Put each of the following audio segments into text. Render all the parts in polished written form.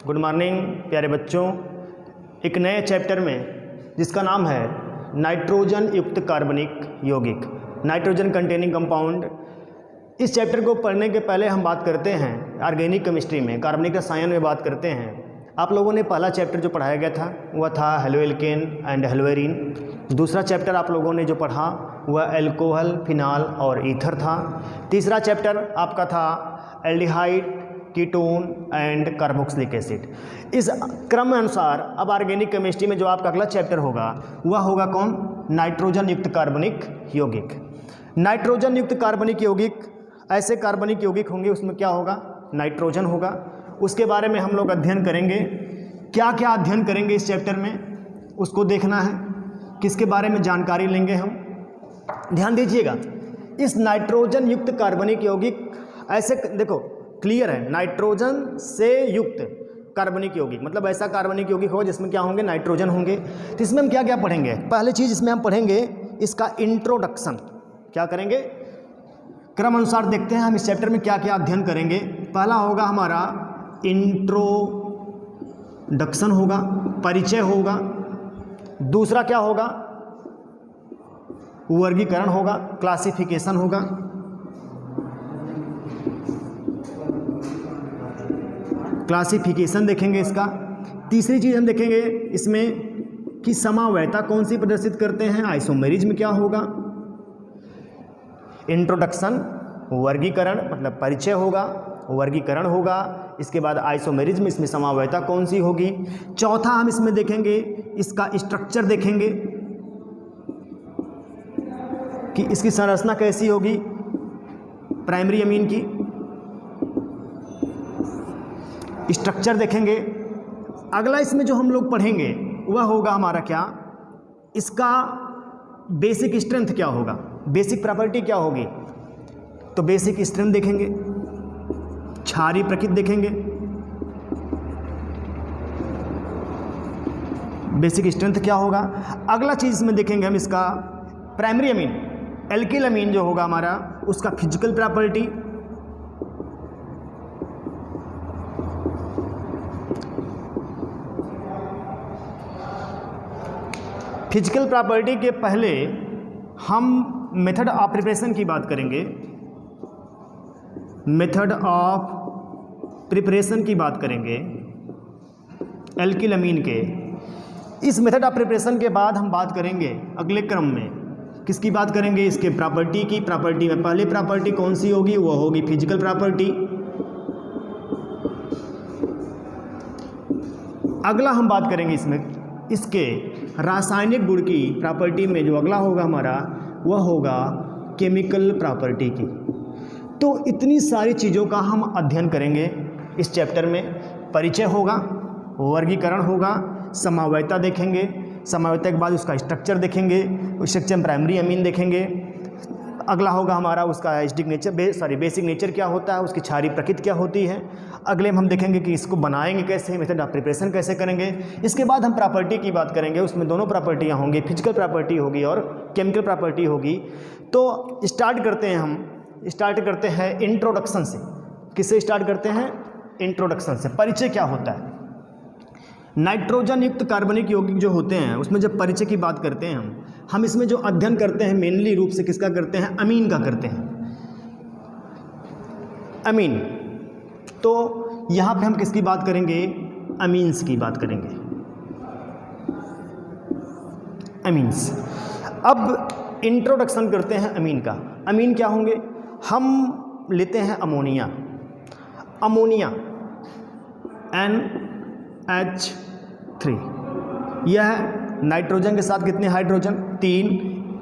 Good morning प्यारे बच्चों। एक नए चैप्टर में जिसका नाम है नाइट्रोजन युक्त कार्बनिक यौगिक, नाइट्रोजन कंटेनिंग कंपाउंड। इस चैप्टर को पढ़ने के पहले हम बात करते हैं ऑर्गेनिक केमिस्ट्री में, कार्बनिक रसायन में बात करते हैं। आप लोगों ने पहला चैप्टर जो पढ़ाया गया था वह था हेलोएल्केन एंड हेलोएरीन। दूसरा चैप्टर आप लोगों ने जो पढ़ा वह एल्कोहल, फिनाल और ईथर था। तीसरा चैप्टर आपका था aldehyde, ketone and carboxylic acid. इस क्रम अनुसार अब ऑर्गेनिक केमिस्ट्री में जो आपका अगला चैप्टर होगा वह होगा कौन? नाइट्रोजन युक्त कार्बनिक यौगिक। नाइट्रोजन युक्त कार्बनिक यौगिक, ऐसे कार्बनिक यौगिक होंगे उसमें क्या होगा? नाइट्रोजन होगा। उसके बारे में हम लोग अध्ययन करेंगे। क्या क्या अध्ययन करेंगे इस चैप्टर में उसको देखना है, किसके बारे में जानकारी लेंगे हम, ध्यान दीजिएगा। इस नाइट्रोजन युक्त कार्बनिक यौगिक ऐसे देखो क्लियर है, नाइट्रोजन से युक्त कार्बनिक यौगिक मतलब ऐसा कार्बनिक यौगिक हो जिसमें क्या होंगे? नाइट्रोजन होंगे। तो इसमें हम क्या क्या पढ़ेंगे? पहली चीज़ इसमें हम पढ़ेंगे इसका इंट्रोडक्शन। क्या करेंगे? क्रम अनुसार देखते हैं हम इस चैप्टर में क्या क्या अध्ययन करेंगे। पहला होगा हमारा इंट्रोडक्शन होगा, परिचय होगा। दूसरा क्या होगा? वर्गीकरण होगा, क्लासिफिकेशन होगा। क्लासिफिकेशन देखेंगे इसका। तीसरी चीज़ हम देखेंगे इसमें कि समवायता कौन सी प्रदर्शित करते हैं, आइसोमेरिज्म क्या होगा। इंट्रोडक्शन, वर्गीकरण मतलब परिचय होगा, वर्गीकरण होगा। इसके बाद आइसोमेरिज्म, इसमें समवायता कौन सी होगी। चौथा हम इसमें देखेंगे इसका स्ट्रक्चर देखेंगे कि इसकी संरचना कैसी होगी, प्राइमरी अमीन की स्ट्रक्चर देखेंगे। अगला इसमें जो हम लोग पढ़ेंगे वह होगा हमारा क्या? इसका बेसिक स्ट्रेंथ क्या होगा, बेसिक प्रॉपर्टी क्या होगी। तो बेसिक स्ट्रेंथ देखेंगे, क्षारीय प्रकृति देखेंगे, बेसिक स्ट्रेंथ क्या होगा। अगला चीज़ इसमें देखेंगे हम इसका प्राइमरी अमीन, एल्किल अमीन जो होगा हमारा उसका फिजिकल प्रॉपर्टी। फिजिकल प्रॉपर्टी के पहले हम मेथड ऑफ प्रिपरेशन की बात करेंगे। मेथड ऑफ प्रिपरेशन की बात करेंगे एल्किल अमीन के। इस मेथड ऑफ प्रिपरेशन के बाद हम बात करेंगे अगले क्रम में किसकी बात करेंगे? इसके प्रॉपर्टी की। प्रॉपर्टी में पहली प्रॉपर्टी कौन सी होगी? वो होगी फिजिकल प्रॉपर्टी। अगला हम बात करेंगे इसमें इसके रासायनिक गुण की प्रॉपर्टी में। जो अगला होगा हमारा वह होगा केमिकल प्रॉपर्टी की। तो इतनी सारी चीज़ों का हम अध्ययन करेंगे इस चैप्टर में। परिचय होगा, वर्गीकरण होगा, समवायता देखेंगे, समवायता के बाद उसका स्ट्रक्चर देखेंगे, उस स्ट्रक्चर में प्राइमरी अमीन देखेंगे। अगला होगा हमारा उसका एसिडिक नेचर, बेसिक नेचर क्या होता है, उसकी क्षारीय प्रकृति क्या होती है। अगले में हम देखेंगे कि इसको बनाएंगे कैसे, मेथड ऑफ प्रिपरेशन कैसे करेंगे। इसके बाद हम प्रॉपर्टी की बात करेंगे, उसमें दोनों प्रॉपर्टियाँ होंगी, फिजिकल प्रॉपर्टी होगी और केमिकल प्रॉपर्टी होगी। तो स्टार्ट करते हैं इंट्रोडक्शन से। किससे स्टार्ट करते हैं? इंट्रोडक्शन से। परिचय क्या होता है? नाइट्रोजन युक्त कार्बनिक यौगिक जो होते हैं उसमें जब परिचय की बात करते हैं हम इसमें जो अध्ययन करते हैं मेनली रूप से किसका करते हैं? अमीन का करते हैं, अमीन। तो यहाँ पे हम किसकी बात करेंगे? अमीन्स की बात करेंगे, अमीन्स। अब इंट्रोडक्शन करते हैं अमीन का। अमीन क्या होंगे? हम लेते हैं अमोनिया, अमोनिया NH3। यह नाइट्रोजन के साथ कितने हाइड्रोजन? 3।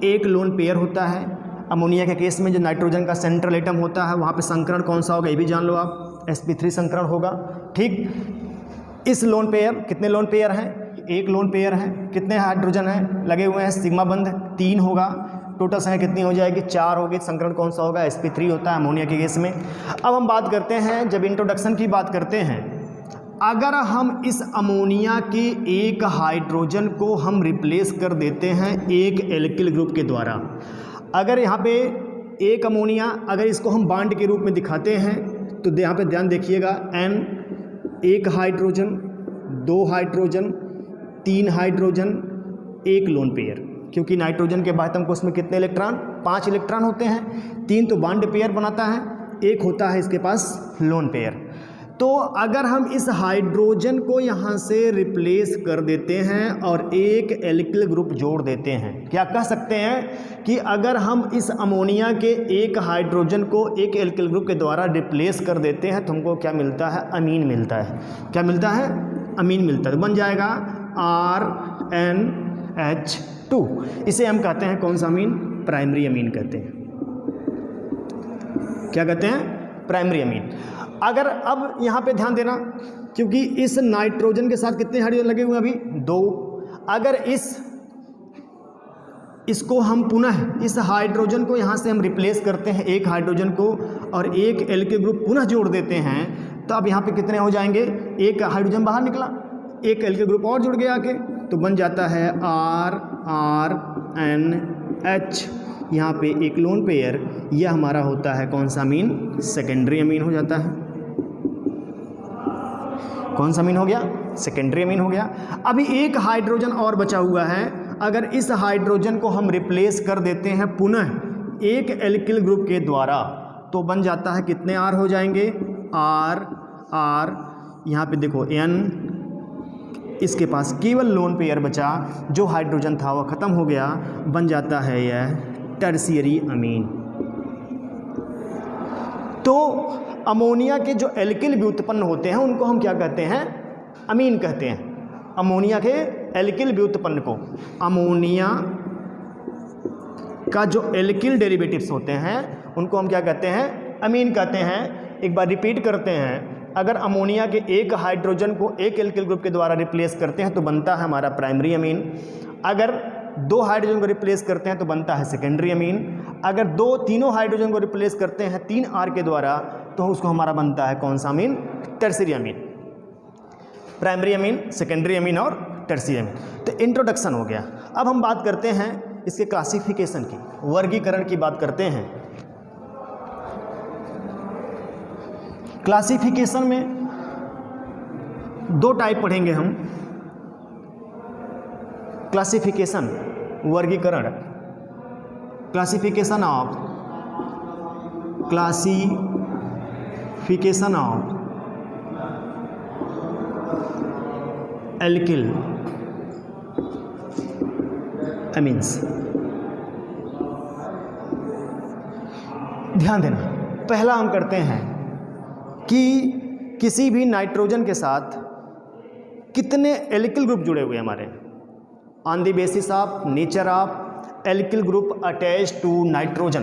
एक लोन पेयर होता है। अमोनिया के केस में जो नाइट्रोजन का सेंट्रल एटम होता है वहाँ पे संकरण कौन सा होगा ये भी जान लो आप, sp3 संकरण होगा। ठीक, इस लोन पेयर, कितने लोन पेयर हैं? एक लोन पेयर है। कितने हाइड्रोजन हैं लगे हुए हैं? सिग्मा बंध 3 होगा। टोटल संख्या कितनी हो जाएगी? 4 होगी। संकरण कौन सा होगा? sp3 होता है अमोनिया के केस में। अब हम बात करते हैं, जब इंट्रोडक्शन की बात करते हैं, अगर हम इस अमोनिया के एक हाइड्रोजन को हम रिप्लेस कर देते हैं एक एल्किल ग्रुप के द्वारा, अगर यहाँ पे एक अमोनिया अगर इसको हम बांड के रूप में दिखाते हैं तो यहाँ पे ध्यान देखिएगा एक हाइड्रोजन, दो हाइड्रोजन, तीन हाइड्रोजन, एक लोन पेयर, क्योंकि नाइट्रोजन के बाद हमको उसमें कितने इलेक्ट्रॉन, 5 इलेक्ट्रॉन होते हैं, 3 तो बॉन्ड पेयर बनाता है, एक होता है इसके पास लोन पेयर। तो अगर हम इस हाइड्रोजन को यहाँ से रिप्लेस कर देते हैं और एक एल्किल ग्रुप जोड़ देते हैं, क्या कह सकते हैं कि अगर हम इस अमोनिया के एक हाइड्रोजन को एक एल्किल ग्रुप के द्वारा रिप्लेस कर देते हैं तो हमको क्या मिलता है, अमीन मिलता है। क्या मिलता है, अमीन मिलता है। तो बन जाएगा RNH2। इसे हम कहते हैं कौन सा अमीन, प्राइमरी अमीन कहते हैं। क्या कहते हैं, प्राइमरी अमीन। अगर अब यहाँ पे ध्यान देना, क्योंकि इस नाइट्रोजन के साथ कितने हाइड्रोजन लगे हुए हैं अभी, 2। अगर इसको हम पुनः इस हाइड्रोजन को यहाँ से हम रिप्लेस करते हैं एक हाइड्रोजन को और एक एल्किल ग्रुप पुनः जोड़ देते हैं, तो अब यहाँ पे कितने हो जाएंगे, एक हाइड्रोजन बाहर निकला, एक एल्किल ग्रुप और जुड़ गया आके, तो बन जाता है RNH। यहाँ पे एक लोन पेयर, यह हमारा होता है कौन सा अमीन, सेकेंडरी अमीन हो जाता है। कौन सा अमीन हो गया, सेकेंडरी अमीन हो गया। अभी एक हाइड्रोजन और बचा हुआ है, अगर इस हाइड्रोजन को हम रिप्लेस कर देते हैं पुनः एक एल्किल ग्रुप के द्वारा, तो बन जाता है कितने R हो जाएंगे, R। यहाँ पे देखो N, इसके पास केवल लोन पेयर बचा, जो हाइड्रोजन था वह खत्म हो गया, बन जाता है यह टर्शियरी अमीन। तो अमोनिया के जो एल्किल व्युत्पन्न होते हैं उनको हम क्या कहते हैं, अमीन कहते हैं। अमोनिया के एल्किल व्युत्पन्न को, अमोनिया का जो एल्किल डेरिवेटिव्स होते हैं उनको हम क्या कहते हैं, अमीन कहते हैं। एक बार रिपीट करते हैं, अगर अमोनिया के एक हाइड्रोजन को एक एल्किल ग्रुप के द्वारा रिप्लेस करते हैं तो बनता है हमारा प्राइमरी अमीन। अगर 2 हाइड्रोजन को रिप्लेस करते हैं तो बनता है सेकेंडरी अमीन। अगर तीनों हाइड्रोजन को रिप्लेस करते हैं 3 R के द्वारा तो उसको हमारा बनता है कौन सा अमीन, टर्शियरी अमीन। प्राइमरी अमीन, सेकेंडरी अमीन और टर्शियरी अमीन। तो इंट्रोडक्शन हो गया। अब हम बात करते हैं इसके क्लासिफिकेशन की, वर्गीकरण की बात करते हैं। क्लासिफिकेशन में 2 टाइप पढ़ेंगे हम, क्लासिफिकेशन, वर्गीकरण, क्लासिफिकेशन ऑफ एल्किल अमीन्स। ध्यान देना, पहला हम करते हैं कि किसी भी नाइट्रोजन के साथ कितने एल्किल ग्रुप जुड़े हुए हैं हमारे, on the basis of nature of alkyl group attach to nitrogen.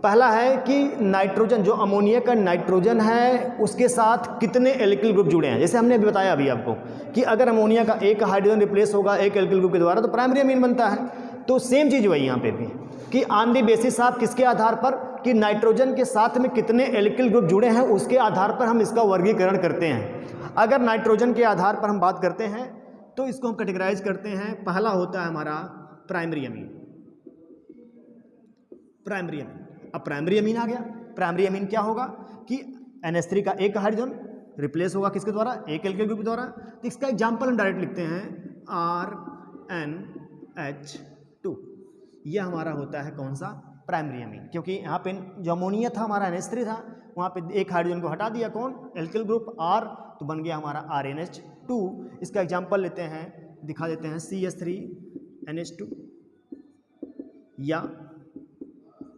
पहला है कि नाइट्रोजन, जो अमोनिया का नाइट्रोजन है उसके साथ कितने एल्किल ग्रुप जुड़े हैं। जैसे हमने अभी बताया अभी आपको कि अगर अमोनिया का एक हाइड्रोजन रिप्लेस होगा एक एल्किल ग्रुप के द्वारा तो प्राइमरी अमीन बनता है। तो सेम चीज़ वही यहाँ पे भी कि ऑन द बेसिस ऑफ किसके आधार पर, कि नाइट्रोजन के साथ में कितने एल्किल ग्रुप जुड़े हैं उसके आधार पर हम इसका वर्गीकरण करते हैं। अगर नाइट्रोजन के आधार पर हम बात करते हैं तो इसको हम कैटेगराइज करते हैं। पहला होता है हमारा प्राइमरी अमीन। प्राइमरी अमीन, अब प्राइमरी अमीन आ गया। प्राइमरी अमीन क्या होगा कि NH3 का एक हाइड्रोजन रिप्लेस होगा किसके द्वारा, एक एल्किल ग्रुप के द्वारा। तो इसका एग्जांपल हम डायरेक्ट लिखते हैं RNH2। यह हमारा होता है कौन सा, प्राइमरी अमीन। क्योंकि यहाँ पे जो अमोनिया था हमारा NH3 था, वहाँ पे एक हाइड्रोजन को हटा दिया, कौन, एल्किल ग्रुप R, तो बन गया हमारा RNH2। इसका एग्जांपल लेते हैं, दिखा देते हैं, CH3NH2 या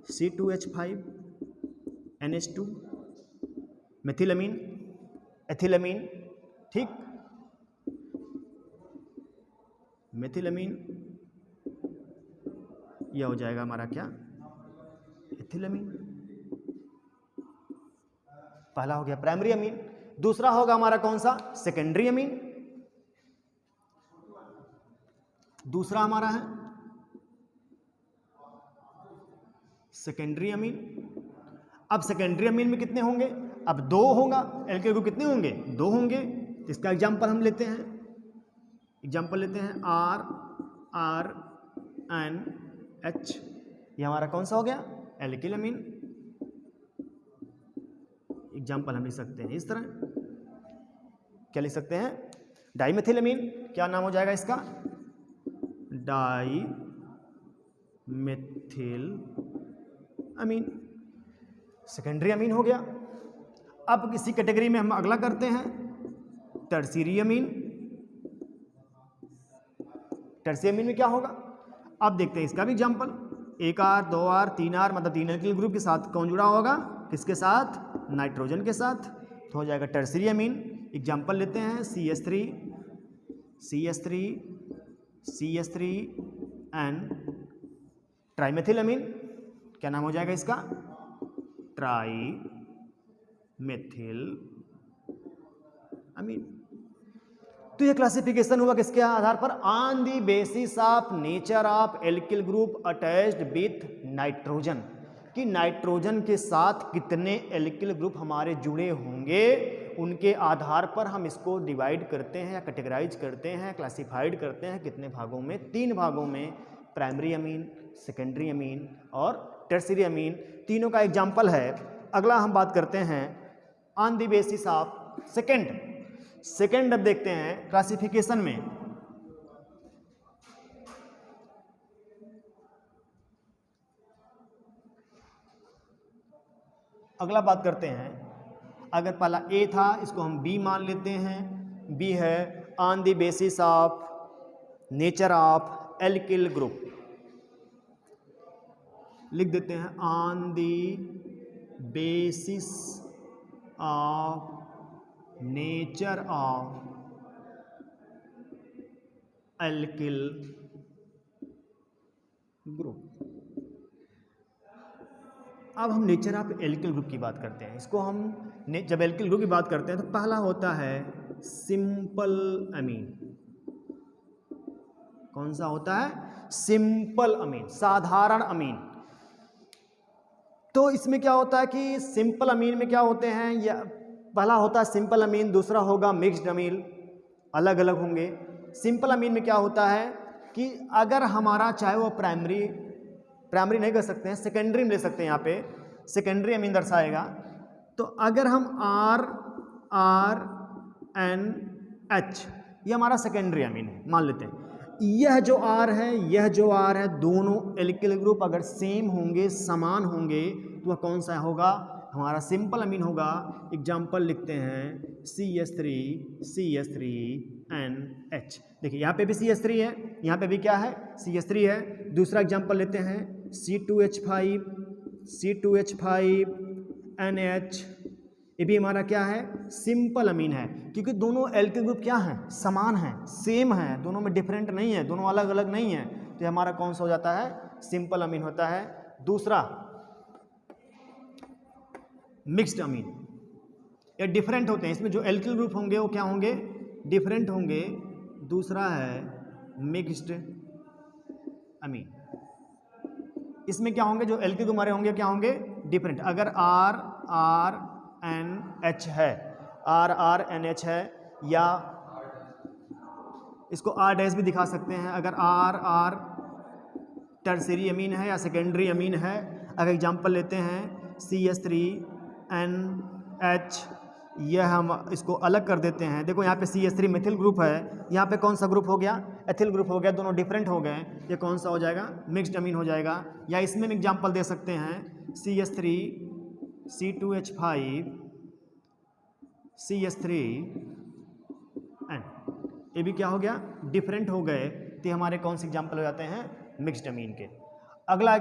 C2H5NH2, मेथिलमीन, एथिलमीन, ठीक, मेथिलमीन, यह हो जाएगा हमारा क्या, एथिलमीन। पहला हो गया प्राइमरी अमीन। दूसरा होगा हमारा कौन सा, सेकेंडरी अमीन। दूसरा हमारा है सेकेंडरी अमीन। अब सेकेंडरी अमीन में कितने होंगे, अब 2 होगा, एल्किल ग्रुप कितने होंगे, 2 होंगे। इसका एग्जांपल हम लेते हैं, एग्जांपल लेते हैं RNH। ये हमारा कौन सा हो गया, एल्किल अमीन। एग्जांपल हम लिख सकते हैं इस तरह, क्या लिख सकते हैं, डाइमेथिलामीन। क्या नाम हो जाएगा इसका, डाइमेथिलामीन, सेकेंडरी अमीन हो गया। अब इसी कैटेगरी में हम अगला करते हैं, टर्शियरी अमीन। टर्शियरी अमीन में क्या होगा, अब देखते हैं इसका भी एग्जाम्पल। 1R 2R 3R मतलब 3 एल्किल ग्रुप के साथ कौन जुड़ा होगा, किसके साथ, नाइट्रोजन के साथ, तो हो जाएगा टर्शियरी अमीन। एग्जाम्पल लेते हैं CH3 CH3 CH3 एंड ट्राइमेथिलामीन। क्या नाम हो जाएगा इसका, ट्राइमेथिलामीन। तो ये क्लासिफिकेशन हुआ किसके आधार पर, on the basis of nature of alkyl group attached with nitrogen, कि नाइट्रोजन के साथ कितने एल्किल ग्रुप हमारे जुड़े होंगे, उनके आधार पर हम इसको डिवाइड करते हैं या कैटेगराइज करते हैं, क्लासिफाइड करते हैं कितने भागों में, 3 भागों में, प्राइमरी अमीन, सेकेंडरी अमीन और टर्शियरी अमीन। तीनों का एग्जाम्पल है। अगला हम बात करते हैं on the basis of second अब देखते हैं क्लासिफिकेशन में। अगला बात करते हैं, अगर पहला ए था इसको हम बी मान लेते हैं। बी है on the basis of nature of alkyl group, लिख देते हैं on the basis of nature of alkyl group. अब हम नेचर ऑफ एल्किल ग्रुप की बात करते हैं। इसको हम जब एल्किल ग्रुप की बात करते हैं तो पहला होता है सिंपल अमीन। कौन सा होता है, सिंपल अमीन, साधारण अमीन। तो इसमें क्या होता है कि सिंपल अमीन में क्या होते हैं, या पहला होता है सिंपल अमीन, दूसरा होगा मिक्स्ड अमीन, अलग अलग होंगे। सिंपल अमीन में क्या होता है कि अगर हमारा चाहे वो प्राइमरी नहीं कर सकते हैं, सेकेंडरी में ले सकते हैं, यहाँ पे सेकेंडरी अमीन दर्शाएगा। तो अगर हम RNH ये हमारा सेकेंडरी अमीन है मान लेते हैं, यह जो R है यह जो R है, दोनों एल्किल ग्रुप अगर सेम होंगे, समान होंगे, तो वह कौन सा होगा, हमारा सिंपल अमीन होगा। एग्जाम्पल लिखते हैं CH3NH। देखिए यहाँ पे भी CH3 है, यहाँ पे भी क्या है, CH3 है। दूसरा एग्जाम्पल लेते हैं C2H5NH, ये भी हमारा क्या है, सिंपल अमीन है, क्योंकि दोनों एल्किल ग्रुप क्या हैं, समान हैं, सेम हैं, दोनों में डिफरेंट नहीं है, दोनों अलग अलग नहीं है, तो हमारा कौन सा हो जाता है, सिंपल अमीन होता है। दूसरा मिक्स्ड अमीन, ये डिफरेंट होते हैं, इसमें जो एल्किल ग्रुप होंगे वो क्या होंगे, डिफरेंट होंगे। दूसरा है मिक्स्ड अमीन, इसमें क्या होंगे, जो एल्किल ग्रुप हमारे होंगे क्या होंगे, डिफरेंट। अगर RNH है, RNH है, या इसको R' भी दिखा सकते हैं। अगर R टर्शियरी अमीन है या सेकेंडरी अमीन है। अगर एग्जांपल लेते हैं CH3NH, यह हम इसको अलग कर देते हैं। देखो यहाँ पे CH3 मेथिल ग्रुप है, यहाँ पे कौन सा ग्रुप हो गया, एथिल ग्रुप हो गया, दोनों डिफरेंट हो गए, ये कौन सा हो जाएगा, मिक्स्ड अमीन हो जाएगा। या इसमें हम एग्जांपल दे सकते हैं CH3 C2H5 CH3N, ये भी क्या हो गया, डिफरेंट हो गए, तो हमारे कौन से एग्जाम्पल हो जाते हैं, मिक्स्ड अमीन के। अगला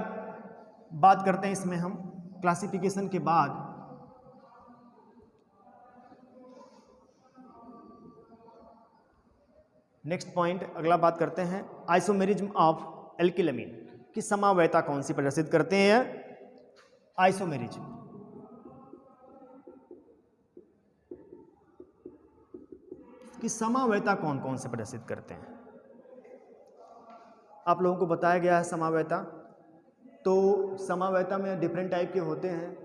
बात करते हैं इसमें हम क्लासिफिकेशन के बाद नेक्स्ट पॉइंट, अगला बात करते हैं आइसोमेरिज्म ऑफ एल्किल अमीन की समावयता कौन सी प्रदर्शित करते हैं। आइसोमेरिज्म की समावयता कौन कौन से प्रदर्शित करते हैं। आप लोगों को बताया गया है समावयता, तो समावयता में डिफरेंट टाइप के होते हैं।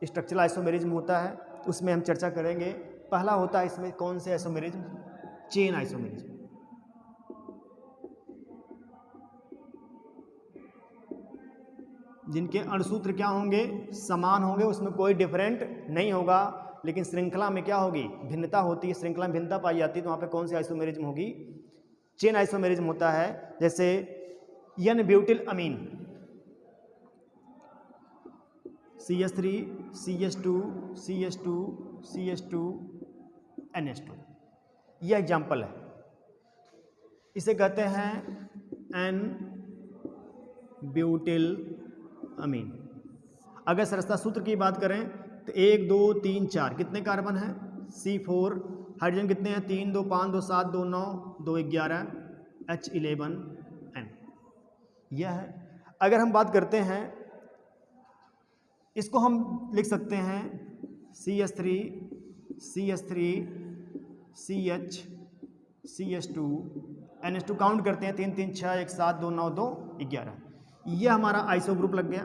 स्ट्रक्चरल आइसोमेरिज्म होता है, उसमें हम चर्चा करेंगे। पहला होता है इसमें कौन से आइसोमेरिज्म, चेन आइसोमेरिज्म। जिनके अणुसूत्र क्या होंगे, समान होंगे, उसमें कोई डिफरेंट नहीं होगा। लेकिन श्रृंखला में क्या होगी, भिन्नता होती है, श्रृंखला में भिन्नता पाई जाती है, तो वहाँ पे कौन सी आइसोमेरिज्म होगी, चेन आइसोमेरिज्म होता है। जैसे एन ब्यूटिल अमीन CH3 CH2 CH2 CH2 NH2, यह एग्जाम्पल है। इसे कहते हैं एन ब्यूटिल अमीन। अगर सरसता सूत्र की बात करें तो 1 2 3 4 कितने कार्बन हैं, C4, हाइड्रोजन कितने हैं, 3 2 5 2 7 2 9 2 11 H11N, यह है। अगर हम बात करते हैं, इसको हम लिख सकते हैं CH3 CH3 CH CH2 NH2, count करते हैं 3 3 6 1 7 2 9 2 11, यह हमारा आइसो ग्रुप लग गया,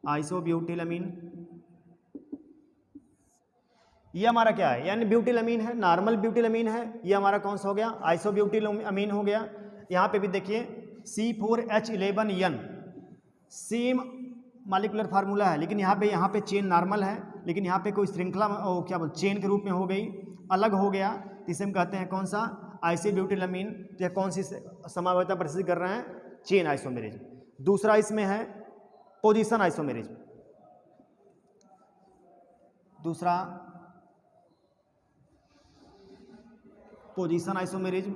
आइसोब्यूटिलअमीन। ये हमारा क्या है, यानी ब्यूटिलअमीन है, नॉर्मल ब्यूटिलअमीन है, ये हमारा कौन सा हो गया, आइसोब्यूटिलअमीन हो गया। यहाँ पे भी देखिए C4H11N सेम मॉलिक्यूलर फार्मूला है, लेकिन यहाँ पे चेन नॉर्मल है, लेकिन यहाँ पे कोई श्रृंखला क्या बोल चेन के रूप में हो गई, अलग हो गया, तो इसे हम कहते हैं कौन सा, आइसोब्यूटिलअमीन। तो यह कौन सी समावयता प्रदर्शित कर रहे हैं, चेन आइसोमेरिज्म। दूसरा इसमें है पोजीशन आइसोमेरिज्म, दूसरा पोजीशन आइसोमेरिज्म।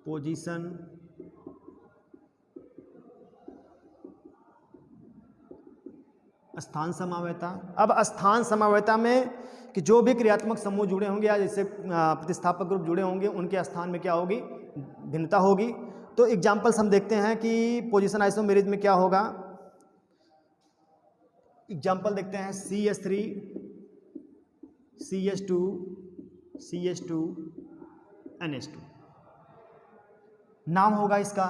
पोजीशन स्थान समावयता। अब स्थान समावयता में कि जो भी क्रियात्मक समूह जुड़े होंगे या जैसे प्रतिस्थापक ग्रुप जुड़े होंगे, उनके स्थान में क्या होगी, भिन्नता होगी। तो एग्जांपल्स हम देखते हैं कि पोजीशन आइसोमेरिज्म में क्या होगा। एग्जांपल देखते हैं CH3 CH2 CH2 NH2, नाम होगा इसका,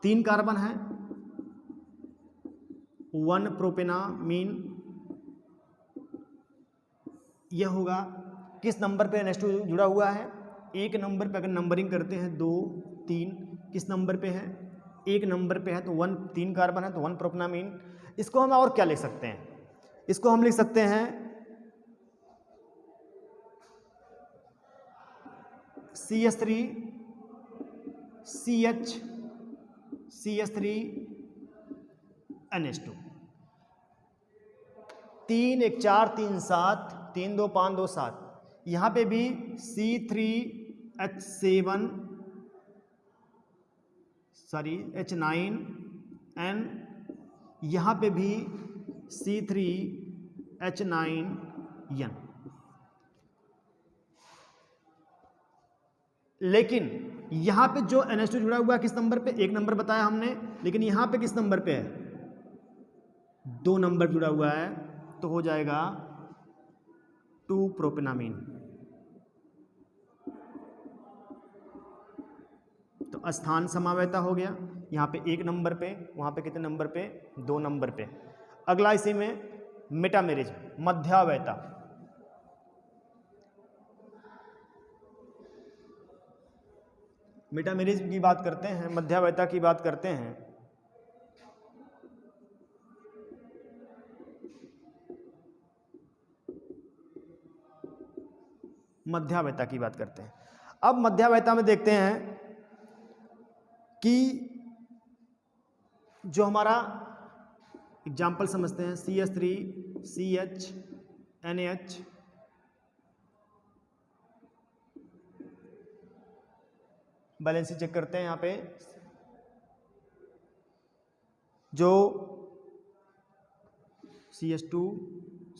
3 कार्बन है, 1 प्रोपेनामीन, यह होगा। किस नंबर पे NH2 जुड़ा हुआ है, 1 नंबर पे। अगर नंबरिंग करते हैं 2 3, किस नंबर पे है, 1 नंबर पे है, तो 1, 3 कार्बन है, तो 1 प्रोपेनामीन। इसको हम और क्या लिख सकते हैं, इसको हम लिख सकते हैं CH3 CH3 NH2, 3 1 4 3 7 3 2 5 2 7, यहाँ पे भी H9N, यहाँ पे भी C3H9N। लेकिन यहाँ पे जो NH2 जुड़ा हुआ है किस नंबर पे, 1 नंबर बताया हमने, लेकिन यहाँ पे किस नंबर पे है, 2 नंबर जुड़ा हुआ है, तो हो जाएगा 2 प्रोपेनामीन। तो स्थान समावयता हो गया, यहाँ पे 1 नंबर पे, वहाँ पे कितने नंबर पे, 2 नंबर पे। अगला इसी में मेटामेरिज्म, मध्यावयता। मेटामेरिज्म की बात करते हैं, मध्यावयता की बात करते हैं। मध्यावयता की बात करते हैं। अब मध्यावयता में देखते हैं कि जो हमारा एग्जाम्पल समझते हैं CH3 CH NH, valency check करते हैं। यहाँ पे जो CH2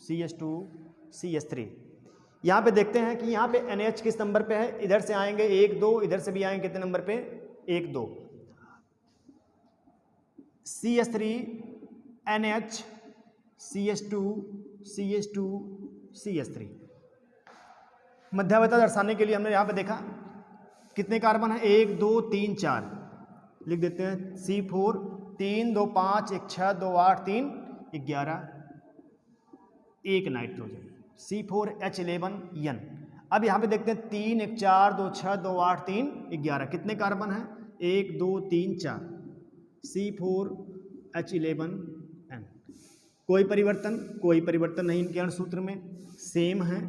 CH2 CH3, यहाँ पे देखते हैं कि यहाँ पे NH किस नंबर पे है, इधर से आएंगे 1 2, इधर से भी आएंगे कितने नंबर पे, 1 2। CH3 NH CH2 CH2 CH3, मध्यावयता दर्शाने के लिए हमने यहाँ पे देखा कितने कार्बन है, 1 2 3 4, लिख देते हैं C4 3 2 5 1 6 2 8 3 11, 1 नाइट्रोजन, C4H11N। अब यहाँ पे देखते हैं 3 1 4 2 6 2 8 3 11 कितने कार्बन हैं 1 2 3 4 C4H11N। कोई परिवर्तन नहीं इनके अणु सूत्र में, सेम है।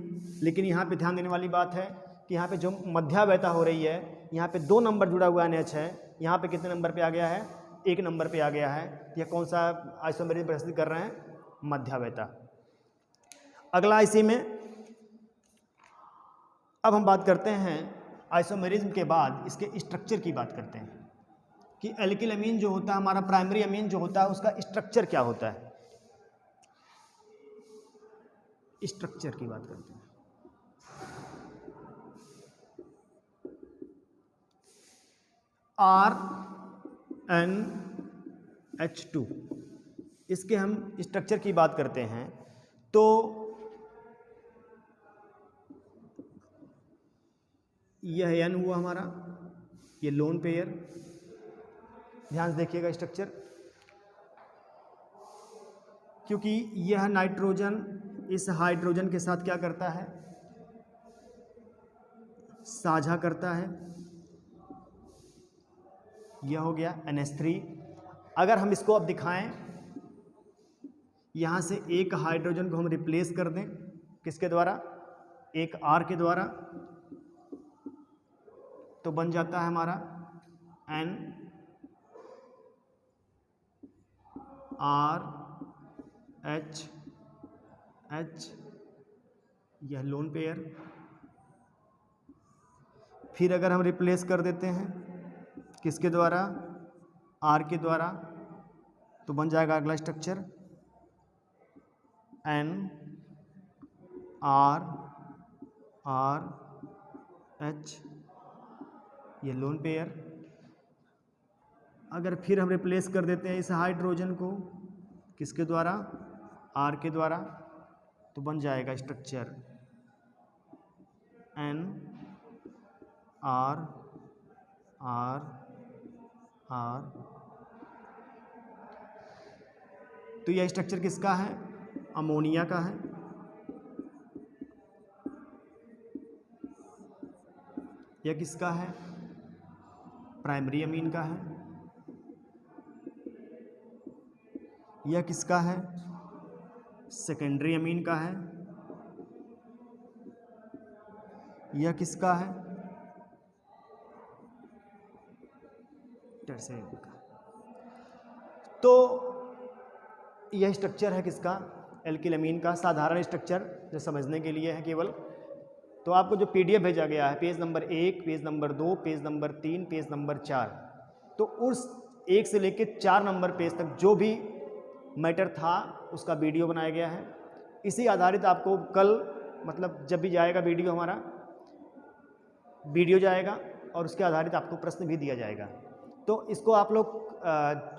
लेकिन यहाँ पे ध्यान देने वाली बात है कि यहाँ पे जो मध्यावैता हो रही है, यहाँ पे 2 नंबर जुड़ा हुआ NH है, यहाँ पे कितने नंबर पे आ गया है 1 नंबर पे आ गया है। यह कौन सा आइसोमेरिज्म प्रदर्शित कर रहे हैं, मध्यावैता। अगला इसी में अब हम बात करते हैं आइसोमेरिज्म के बाद इसके स्ट्रक्चर की बात करते हैं कि एल्किल अमीन जो होता है हमारा, प्राइमरी अमीन जो होता है उसका स्ट्रक्चर क्या होता है, स्ट्रक्चर की बात करते हैं। RNH2 इसके हम स्ट्रक्चर की बात करते हैं तो यह N हुआ हमारा, ये लोन पेयर। ध्यान से देखिएगा स्ट्रक्चर, क्योंकि यह नाइट्रोजन इस हाइड्रोजन के साथ क्या करता है, साझा करता है। यह हो गया NH3। अगर हम इसको अब दिखाएं, यहाँ से एक हाइड्रोजन को हम रिप्लेस कर दें किसके द्वारा, एक R के द्वारा, तो बन जाता है हमारा NRHH, यह लोन पेयर। फिर अगर हम रिप्लेस कर देते हैं किसके द्वारा, R के द्वारा, तो बन जाएगा अगला स्ट्रक्चर NRRH, ये लोन पेयर। अगर फिर हम रिप्लेस कर देते हैं इस हाइड्रोजन को किसके द्वारा, R के द्वारा, तो बन जाएगा स्ट्रक्चर NRRR। तो यह स्ट्रक्चर किसका है, अमोनिया का है। यह किसका है, प्राइमरी अमीन का है। यह किसका है, सेकेंडरी अमीन का है। यह किसका है, टर्शियरी का। तो यह स्ट्रक्चर है किसका, एल्किल अमीन का। साधारण स्ट्रक्चर जो समझने के लिए है केवल। तो आपको जो PDF भेजा गया है, page number 1, page number 2, page number 3, page number 4, तो उस 1 से लेकर 4 नंबर पेज तक जो भी मैटर था उसका वीडियो बनाया गया है। इसी आधारित आपको कल मतलब जब भी जाएगा वीडियो, हमारा वीडियो जाएगा और उसके आधारित आपको प्रश्न भी दिया जाएगा। तो इसको आप लोग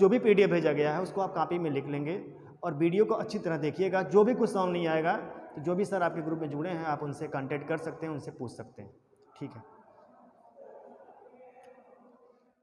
जो भी PDF भेजा गया है उसको आप कॉपी में लिख लेंगे और वीडियो को अच्छी तरह देखिएगा। जो भी कुछ समझ नहीं आएगा तो जो भी सर आपके ग्रुप में जुड़े हैं आप उनसे कांटेक्ट कर सकते हैं, उनसे पूछ सकते हैं। ठीक है।